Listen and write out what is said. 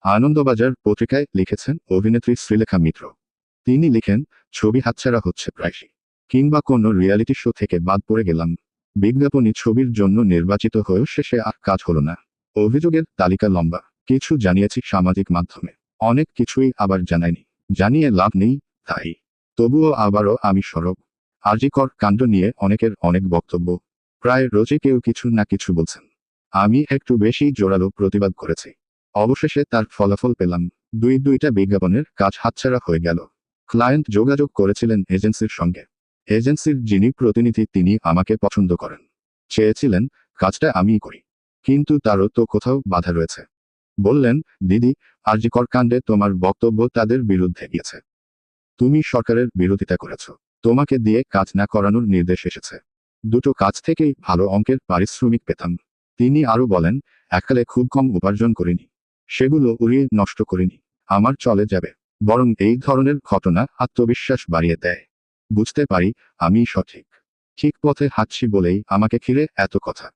আনন্দবাজার পত্রিকায় লিখেছেন অভিনেত্রী শ্রীলেখা মিত্র। তিনি লিখেন, ছবি হাতছাড়া হচ্ছে প্রায়শই, কিংবা কোনো রিয়ালিটি শো থেকে বাদ পড়ে গেলাম। বিজ্ঞাপনী ছবির জন্য নির্বাচিত হয়েও শেষে আর কাজ হলো না। অভিযোগের তালিকা লম্বা। কিছু জানিয়েছি সামাজিক মাধ্যমে, অনেক কিছুই আবার জানাইনি। জানিয়ে লাভ নেই, তাই তবুও আবারও আমি সরব। আরজিকর কাণ্ড নিয়ে অনেকের অনেক বক্তব্য। প্রায় রোজই কেউ কিছু না কিছু বলছেন। আমি একটু বেশি জোরালো প্রতিবাদ করেছি। অবশেষে তার ফলাফল পেলাম। দুইটা বিজ্ঞাপনের কাজ হাতছাড়া হয়ে গেল। ক্লায়েন্ট যোগাযোগ করেছিলেন এজেন্সির সঙ্গে। এজেন্সির যিনি প্রতিনিধি তিনি আমাকে পছন্দ করেন, চেয়েছিলেন কাজটা আমিই করি। কিন্তু তারও তো কোথাও বাধা রয়েছে। বললেন, দিদি, আরজিকর কাণ্ডে তোমার বক্তব্য তাদের বিরুদ্ধে গিয়েছে। তুমি সরকারের বিরোধিতা করেছ। তোমাকে দিয়ে কাজ না করানোর নির্দেশ এসেছে। দুটো কাজ থেকেই ভালো অঙ্কের পারিশ্রমিক পেতাম। তিনি আরও বলেন, এককালে খুব কম উপার্জন করিনি, সেগুলো উড়িয়ে নষ্ট করিনি। আমার চলে যাবে। বরং এই ধরনের ঘটনা আত্মবিশ্বাস বাড়িয়ে দেয়। বুঝতে পারি আমি ঠিক পথে হাঁটছি বলেই আমাকে ঘিরে এত কথা।